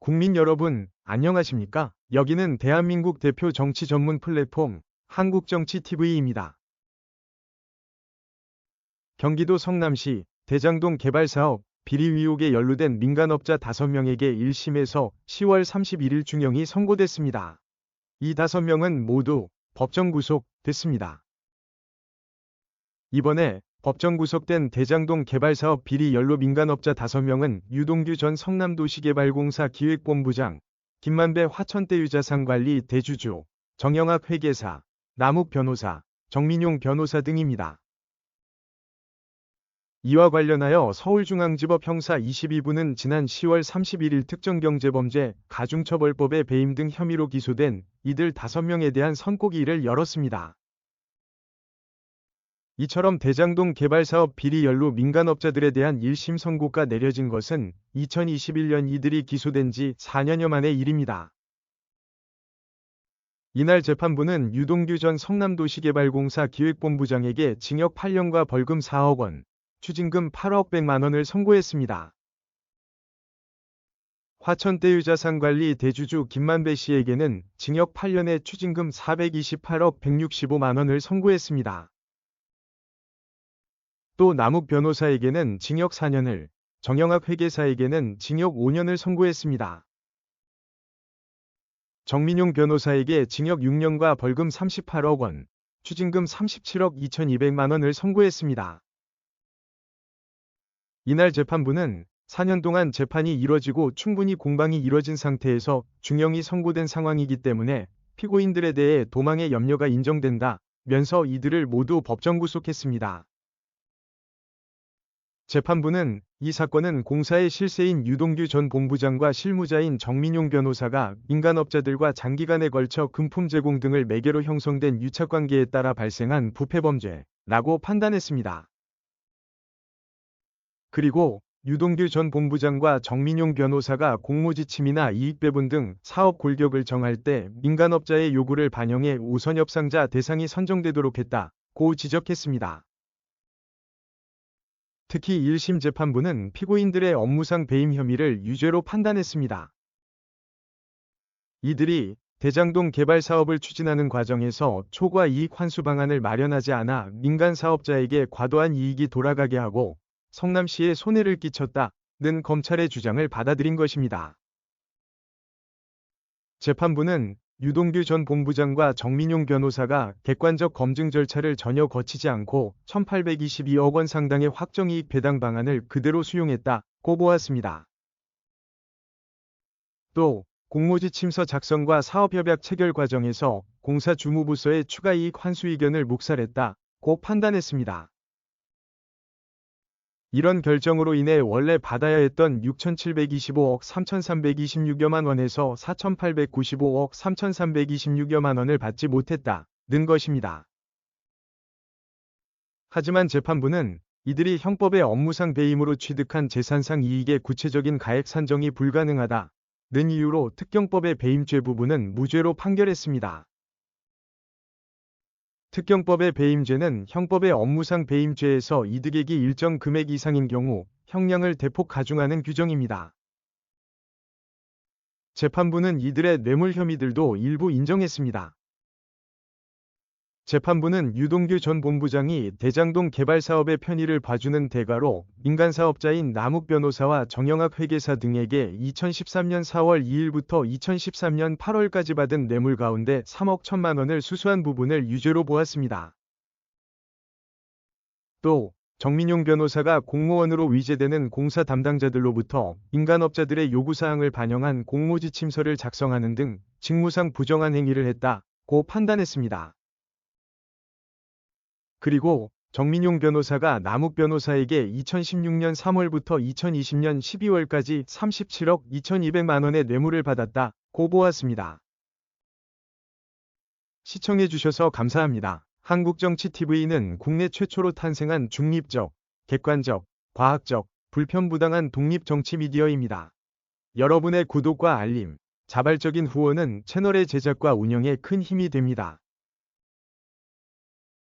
국민 여러분, 안녕하십니까? 여기는 대한민국 대표 정치 전문 플랫폼 한국정치TV입니다. 경기도 성남시 대장동 개발사업 비리 의혹에 연루된 민간업자 5명에게 1심에서 10월 31일 중형이 선고됐습니다. 이 5명은 모두 법정 구속됐습니다. 이번에 법정 구속된 대장동 개발사업 비리 연루 민간업자 5명은 유동규 전 성남도시개발공사 기획본부장, 김만배 화천대유자산관리 대주주, 정영학 회계사, 남욱 변호사, 정민용 변호사 등입니다. 이와 관련하여 서울중앙지법 형사 22부는 지난 10월 31일 특정경제범죄, 가중처벌법의 배임 등 혐의로 기소된 이들 5명에 대한 선고기일을 열었습니다. 이처럼 대장동 개발사업 비리 연루 민간업자들에 대한 1심 선고가 내려진 것은 2021년 이들이 기소된 지 4년여 만의 일입니다. 이날 재판부는 유동규 전 성남도시개발공사 기획본부장에게 징역 8년과 벌금 4억 원, 추징금 8억 100만 원을 선고했습니다. 화천대유자산관리 대주주 김만배 씨에게는 징역 8년에 추징금 428억 165만 원을 선고했습니다. 또 남욱 변호사에게는 징역 4년을, 정영학 회계사에게는 징역 5년을 선고했습니다. 정민용 변호사에게 징역 6년과 벌금 38억 원, 추징금 37억 2200만 원을 선고했습니다. 이날 재판부는 4년 동안 재판이 이뤄지고 충분히 공방이 이뤄진 상태에서 중형이 선고된 상황이기 때문에 피고인들에 대해 도망의 염려가 인정된다면서 이들을 모두 법정 구속했습니다. 재판부는 이 사건은 공사의 실세인 유동규 전 본부장과 실무자인 정민용 변호사가 민간업자들과 장기간에 걸쳐 금품 제공 등을 매개로 형성된 유착관계에 따라 발생한 부패범죄라고 판단했습니다. 그리고 유동규 전 본부장과 정민용 변호사가 공모지침이나 이익배분 등 사업 골격을 정할 때 민간업자의 요구를 반영해 우선협상자 대상이 선정되도록 했다고 지적했습니다. 특히 1심 재판부는 피고인들의 업무상 배임 혐의를 유죄로 판단했습니다. 이들이 대장동 개발 사업을 추진하는 과정에서 초과 이익 환수 방안을 마련하지 않아 민간 사업자에게 과도한 이익이 돌아가게 하고 성남시에 손해를 끼쳤다는 검찰의 주장을 받아들인 것입니다. 재판부는 유동규 전 본부장과 정민용 변호사가 객관적 검증 절차를 전혀 거치지 않고 1822억 원 상당의 확정이익 배당 방안을 그대로 수용했다고 보았습니다. 또 공모지침서 작성과 사업협약 체결 과정에서 공사 주무부서의 추가이익 환수 의견을 묵살했다고 판단했습니다. 이런 결정으로 인해 원래 받아야 했던 6,725억 3,326여만 원에서 4,895억 3,326여만 원을 받지 못했다는 것입니다. 하지만 재판부는 이들이 형법의 업무상 배임으로 취득한 재산상 이익의 구체적인 가액 산정이 불가능하다는 이유로 특경법의 배임죄 부분은 무죄로 판결했습니다. 특경법의 배임죄는 형법의 업무상 배임죄에서 이득액이 일정 금액 이상인 경우 형량을 대폭 가중하는 규정입니다. 재판부는 이들의 뇌물 혐의들도 일부 인정했습니다. 재판부는 유동규 전 본부장이 대장동 개발 사업의 편의를 봐주는 대가로 민간 사업자인 남욱 변호사와 정영학 회계사 등에게 2013년 4월 2일부터 2013년 8월까지 받은 뇌물 가운데 3억 1천만 원을 수수한 부분을 유죄로 보았습니다. 또 정민용 변호사가 공무원으로 위제되는 공사 담당자들로부터 민간업자들의 요구사항을 반영한 공모지침서를 작성하는 등 직무상 부정한 행위를 했다고 판단했습니다. 그리고 정민용 변호사가 남욱 변호사에게 2016년 3월부터 2020년 12월까지 37억 2200만 원의 뇌물을 받았다고 보았습니다. 시청해주셔서 감사합니다. 한국정치TV는 국내 최초로 탄생한 중립적, 객관적, 과학적, 불편부당한 독립정치 미디어입니다. 여러분의 구독과 알림, 자발적인 후원은 채널의 제작과 운영에 큰 힘이 됩니다.